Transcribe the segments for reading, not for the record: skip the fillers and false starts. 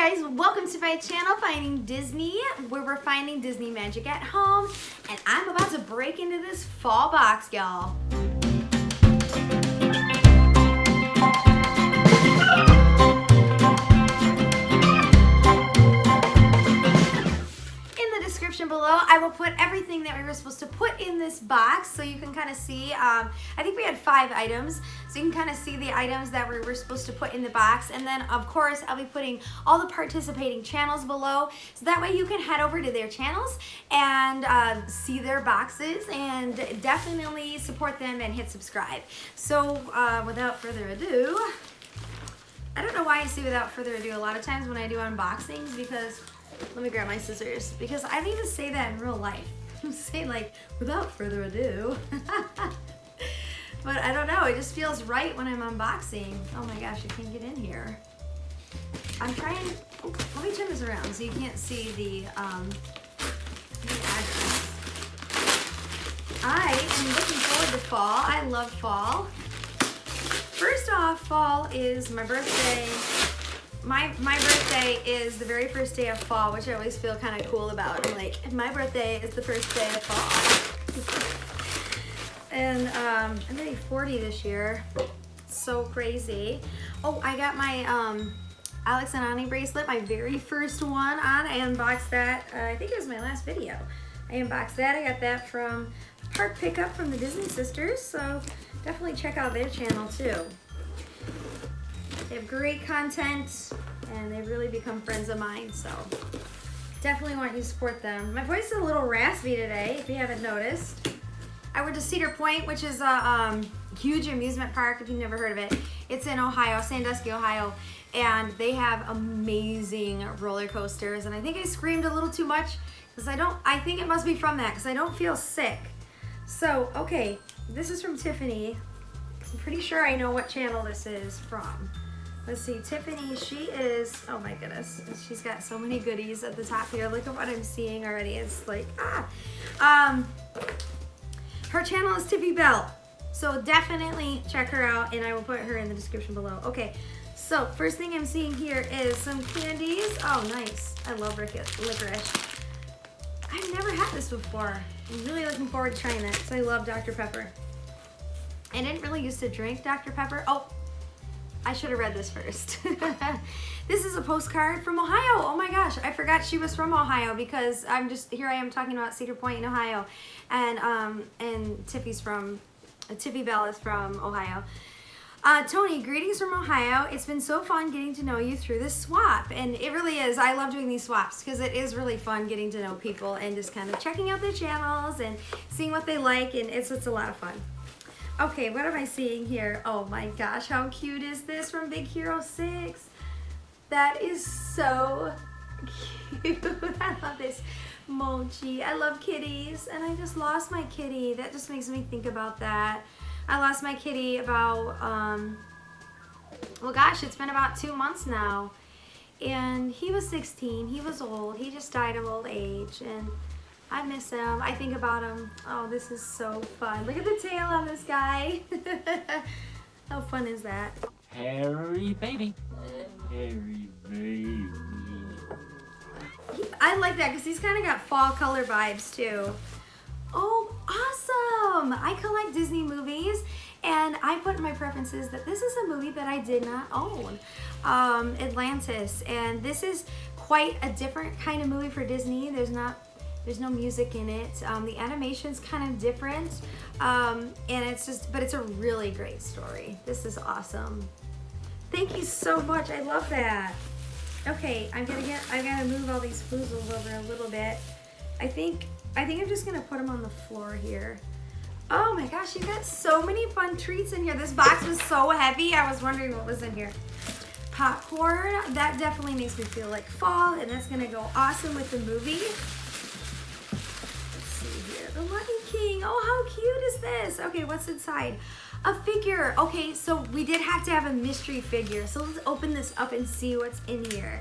guys, welcome to my channel, Finding Disney, where we're finding Disney magic at home, and I'm about to break into this fall box, y'all. Below, I will put everything that we were supposed to put in this box so you can kind of see. I think we had 5 items, so you can kind of see the items that we were supposed to put in the box. And then, of course, I'll be putting all the participating channels below, so that way you can head over to their channels and see their boxes and definitely support them and hit subscribe. So, without further ado, I don't know why I say without further ado a lot of times when I do unboxings, because let me grab my scissors, because I don't even say that in real life. I say like, without further ado. But I don't know, it just feels right when I'm unboxing. Oh my gosh, I can't get in here. I'm trying, oh, let me turn this around so you can't see the address. I am looking forward to fall. I love fall. First off, fall is my birthday. My birthday is the very first day of fall, which I always feel kind of cool about. I'm like, my birthday is the first day of fall. And I'm gonna be 40 this year. So crazy. Oh, I got my Alex and Ani bracelet, my very first one on. I unboxed that, I think it was my last video. I unboxed that. I got that from Park Pickup from the Disney Sisters, so definitely check out their channel too. They have great content, and they've really become friends of mine, so definitely want you to support them. My voice is a little raspy today, if you haven't noticed. I went to Cedar Point, which is a huge amusement park, if you've never heard of it. It's in Ohio, Sandusky, Ohio, and they have amazing roller coasters, and I think I screamed a little too much, because I think it must be from that, because I don't feel sick. So, okay, this is from Tiffany. I'm pretty sure I know what channel this is from. Let's see, Tiffany, she is, oh my goodness, she's got so many goodies at the top here. Look at what I'm seeing already. It's like, her channel is Tiffybell. So definitely check her out, and I will put her in the description below. Okay, so first thing I'm seeing here is some candies. Oh, nice. I love licorice. I've never had this before. I'm really looking forward to trying that because I love Dr. Pepper. I didn't really used to drink Dr. Pepper. Oh, I should have read this first. This is a postcard from Ohio. Oh my gosh, I forgot she was from Ohio, because here I am talking about Cedar Point in Ohio, and Tiffybell is from Ohio. Tony, greetings from Ohio. It's been so fun getting to know you through this swap, and it really is. I love doing these swaps because it is really fun getting to know people and just kind of checking out their channels and seeing what they like, and it's a lot of fun. Okay, what am I seeing here? Oh my gosh, how cute is this from Big Hero 6? That is so cute. I love this mochi. I love kitties, and I just lost my kitty. That just makes me think about that. I lost my kitty about, well gosh, it's been about 2 months now. And he was 16, he was old, he just died of old age, and I miss him. I think about him. Oh, this is so fun. Look at the tail on this guy. How fun is that? Hairy baby. Hairy baby. I like that because he's kind of got fall color vibes too. Oh, awesome. I collect Disney movies, and I put in my preferences that this is a movie that I did not own. Atlantis. And this is quite a different kind of movie for Disney. There's no music in it. The animation's kind of different, and but it's a really great story. This is awesome. Thank you so much. I love that. Okay, I gotta move all these foozles over a little bit. I think I'm just gonna put them on the floor here. Oh my gosh, you got so many fun treats in here. This box was so heavy. I was wondering what was in here. Popcorn. That definitely makes me feel like fall, and that's gonna go awesome with the movie. The Lion King. Oh, how cute is this? Okay, what's inside? A figure. Okay, so we did have to have a mystery figure. So let's open this up and see what's in here.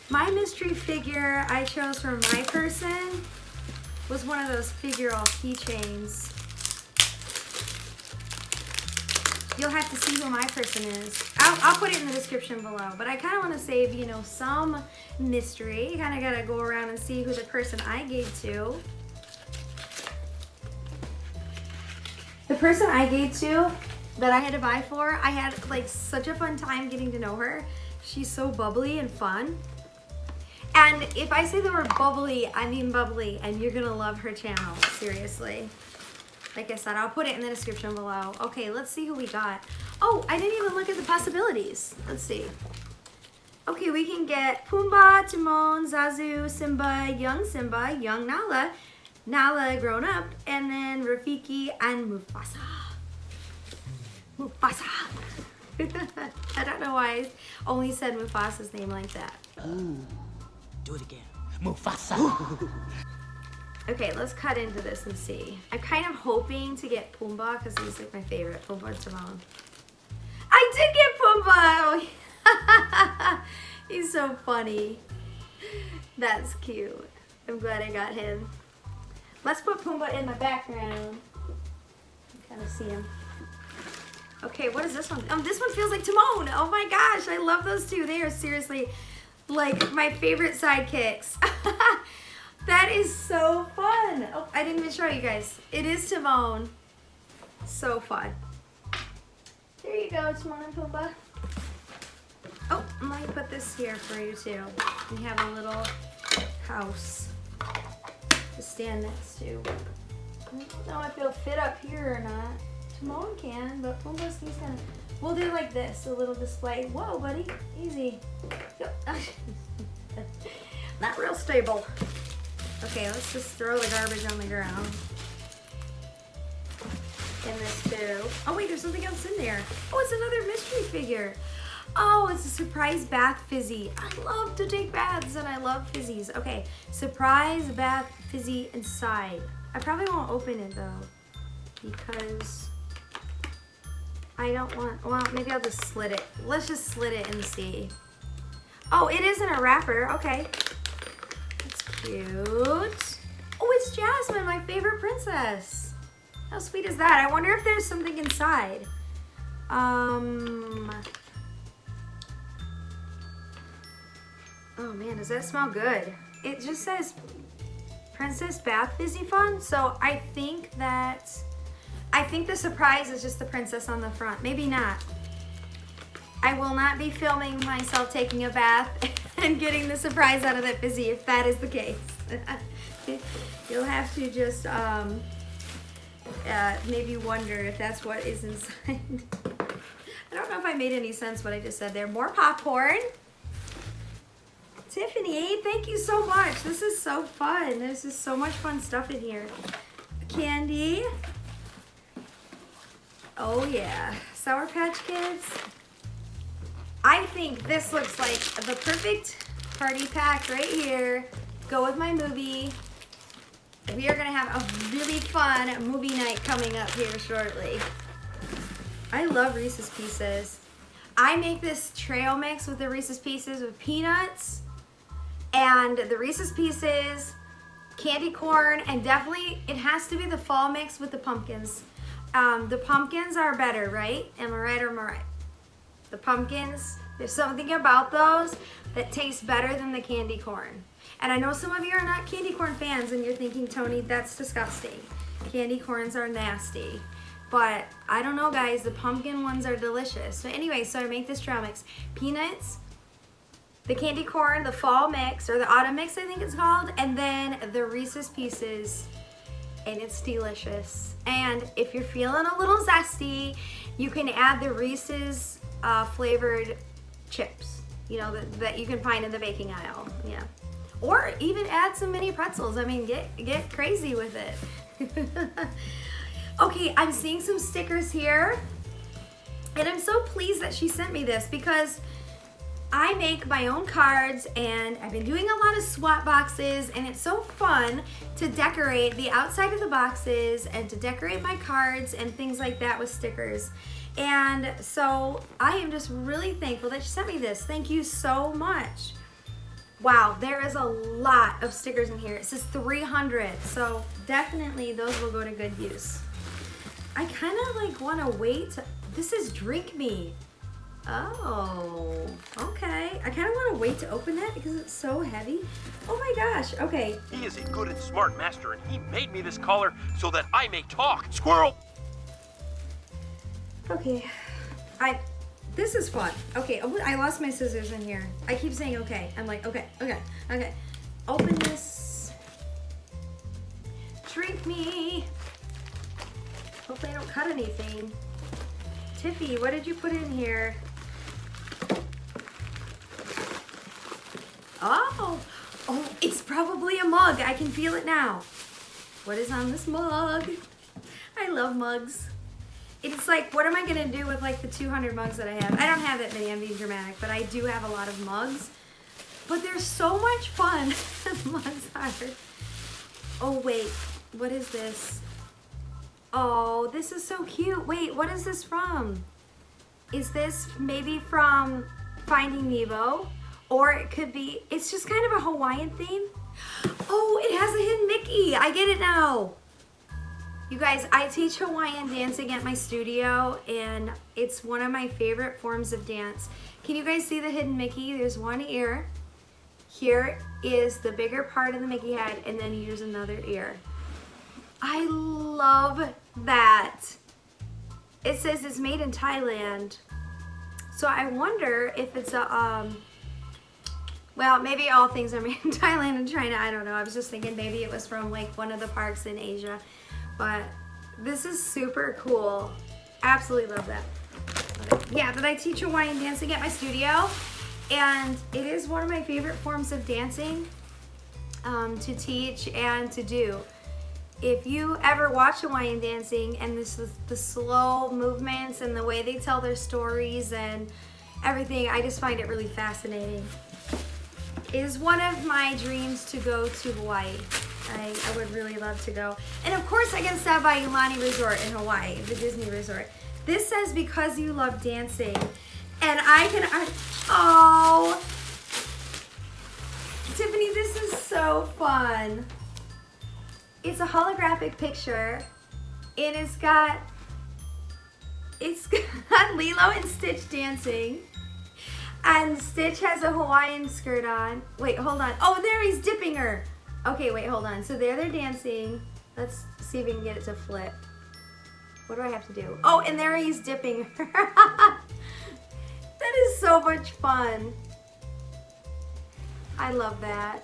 My mystery figure I chose for my person was one of those figural keychains. you'll have to see who my person is. I'll put it in the description below, but I kind of want to save, you know, some mystery. You kind of got to go around and see who the person I gave to. The person I gave to that I had to buy for, I had like such a fun time getting to know her. She's so bubbly and fun. And if I say the word bubbly, I mean bubbly, and you're gonna love her channel, seriously. Like I said, I'll put it in the description below. Okay, let's see who we got. Oh, I didn't even look at the possibilities. Let's see. Okay, we can get Pumbaa, Timon, Zazu, Simba, young Nala, Nala grown up, and then Rafiki and Mufasa. Mufasa. I don't know why I only said Mufasa's name like that. Ooh, do it again. Mufasa. Okay, let's cut into this and see. I'm kind of hoping to get Pumbaa because he's like my favorite. Pumbaa and Timon. I did get Pumbaa! He's so funny. That's cute. I'm glad I got him. Let's put Pumbaa in the background. Kind of see him. Okay, what is this one? This one feels like Timon. Oh my gosh, I love those two. They are seriously like my favorite sidekicks. That is so fun. Oh, I didn't even show you guys. It is Timon. So fun. There you go, Timon and Pumbaa. Oh, let me put this here for you too. We have a little house to stand next to. I don't know if it'll fit up here or not. Timon can, but Pumbaa's he's gonna. We'll do like this, a little display. Whoa, buddy, easy. Not real stable. Okay, let's just throw the garbage on the ground. And this too. Oh wait, there's something else in there. Oh, it's another mystery figure. Oh, it's a surprise bath fizzy. I love to take baths and I love fizzies. Okay, surprise bath fizzy inside. I probably won't open it though because I don't want, well, maybe I'll just slit it. Let's just slit it and see. Oh, it is in a wrapper. Okay. That's cute. Oh, it's Jasmine, my favorite princess. How sweet is that? I wonder if there's something inside. Oh man, does that smell good? It just says Princess Bath Fizzy Fun. So I think the surprise is just the princess on the front. Maybe not. I will not be filming myself taking a bath and getting the surprise out of that fizzy if that is the case. You'll have to just maybe wonder if that's what is inside. I don't know if I made any sense what I just said there. More popcorn. Tiffany, thank you so much. This is so fun. There's just so much fun stuff in here. Candy. Oh yeah, Sour Patch Kids. I think this looks like the perfect party pack right here. Go with my movie. We are gonna have a really fun movie night coming up here shortly. I love Reese's Pieces. I make this trail mix with the Reese's Pieces with peanuts and the Reese's Pieces, candy corn, and definitely it has to be the fall mix with the pumpkins. The pumpkins are better, right? Am I right or am I right? The pumpkins, there's something about those that tastes better than the candy corn. And I know some of you are not candy corn fans and you're thinking, Tony, that's disgusting. Candy corns are nasty. But I don't know, guys, the pumpkin ones are delicious. So anyway, so I make this trail mix. Peanuts, the candy corn, the fall mix, or the autumn mix I think it's called, and then the Reese's Pieces, and it's delicious. And if you're feeling a little zesty, you can add the Reese's flavored chips, you know, that you can find in the baking aisle, yeah. Or even add some mini pretzels. I mean, get crazy with it. Okay, I'm seeing some stickers here, and I'm so pleased that she sent me this because I make my own cards and I've been doing a lot of swap boxes, and it's so fun to decorate the outside of the boxes and to decorate my cards and things like that with stickers. And so I am just really thankful that she sent me this. Thank you so much. Wow, there is a lot of stickers in here. It says 300, so definitely those will go to good use. I kind of like want to wait This is Drink Me. Oh, okay. I kind of want to wait to open that because it's so heavy. Oh my gosh, okay. He is a good and smart master, and he made me this collar so that I may talk. Squirrel! Okay, this is fun. Okay, I lost my scissors in here. I keep saying okay. I'm like, okay. Open this. Drink Me. Hopefully I don't cut anything. Tiffy, what did you put in here? Oh, it's probably a mug. I can feel it now. What is on this mug? I love mugs. It's like, what am I gonna do with like the 200 mugs that I have? I don't have that many, I'm being dramatic, but I do have a lot of mugs. But they're so much fun. Mugs are. Oh wait, what is this? Oh, this is so cute. Wait, what is this from? Is this maybe from Finding Nemo? Or it could be, it's just kind of a Hawaiian theme. Oh, it has a hidden Mickey. I get it now. You guys, I teach Hawaiian dancing at my studio, and it's one of my favorite forms of dance. Can you guys see the hidden Mickey? There's one ear. Here is the bigger part of the Mickey head, and then here's another ear. I love that. It says it's made in Thailand. So I wonder if it's a, well, maybe all things are made in Thailand and China. I don't know. I was just thinking maybe it was from like one of the parks in Asia. But this is super cool. Absolutely love that. Okay. Yeah, but I teach Hawaiian dancing at my studio. And it is one of my favorite forms of dancing to teach and to do. If you ever watch Hawaiian dancing and this is the slow movements and the way they tell their stories and everything, I just find it really fascinating. It is one of my dreams to go to Hawaii. I would really love to go. And of course I get to stop by Ulani Resort in Hawaii, the Disney Resort. This says because you love dancing. And oh, Tiffany, this is so fun. It's a holographic picture, and it's got Lilo and Stitch dancing, and Stitch has a Hawaiian skirt on. Wait, hold on. Oh, there he's dipping her. Okay, wait, hold on. So there they're dancing. Let's see if we can get it to flip. What do I have to do? Oh, and there he's dipping her. That is so much fun. I love that.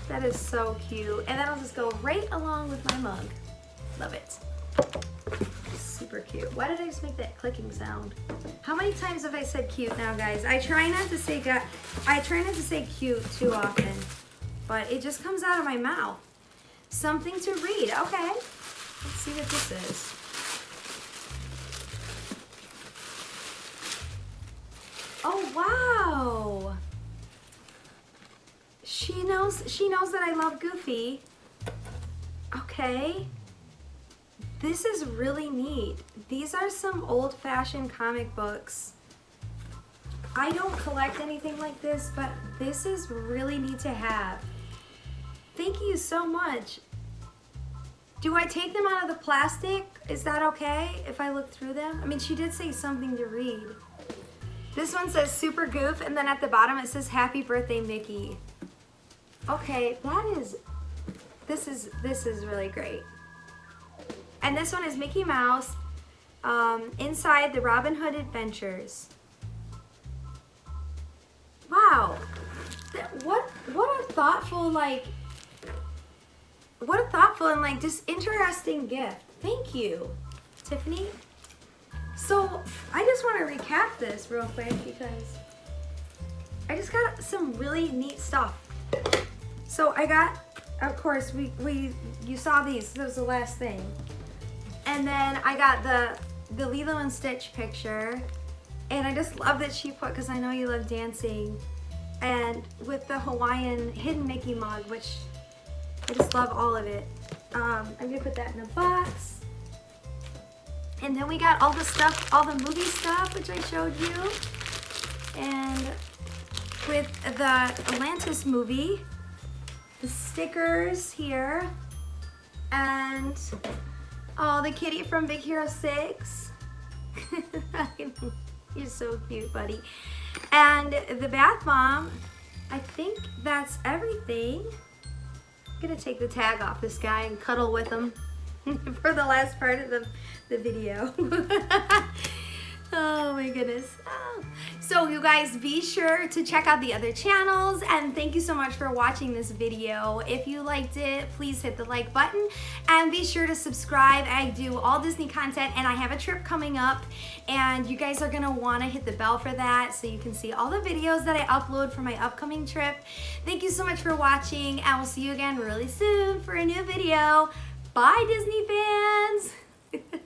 That is so cute. And that'll just go right along with my mug. Love it. Super cute. Why did I just make that clicking sound? How many times have I said cute now, guys? I try not to say cute too often, but it just comes out of my mouth. Something to read. Okay. Let's see what this is. Oh, wow. She knows that I love Goofy. Okay. This is really neat. These are some old-fashioned comic books. I don't collect anything like this, but this is really neat to have. Thank you so much. Do I take them out of the plastic? Is that okay if I look through them? I mean, she did say something to read. This one says Super Goof, and then at the bottom it says Happy Birthday, Mickey. Okay, this is really great. And this one is Mickey Mouse inside the Robin Hood Adventures. Wow, what a thoughtful and like just interesting gift. Thank you, Tiffany. So I just want to recap this real quick because I just got some really neat stuff. So I got, of course, you saw these. That was the last thing. And then I got the Lilo and Stitch picture. And I just love that she put, because I know you love dancing. And with the Hawaiian hidden Mickey mug, which I just love all of it. I'm gonna put that in a box. And then we got all the stuff, all the movie stuff, which I showed you. And with the Atlantis movie, the stickers here, and oh, the kitty from Big Hero 6, You're so cute, buddy. And the bath bomb, I think that's everything. I'm gonna take the tag off this guy and cuddle with him for the last part of the video. Oh my goodness. Oh. So you guys be sure to check out the other channels, and thank you so much for watching this video. If you liked it, please hit the like button and be sure to subscribe. I do all Disney content and I have a trip coming up and you guys are gonna wanna hit the bell for that so you can see all the videos that I upload for my upcoming trip. Thank you so much for watching and we'll see you again really soon for a new video. Bye Disney fans.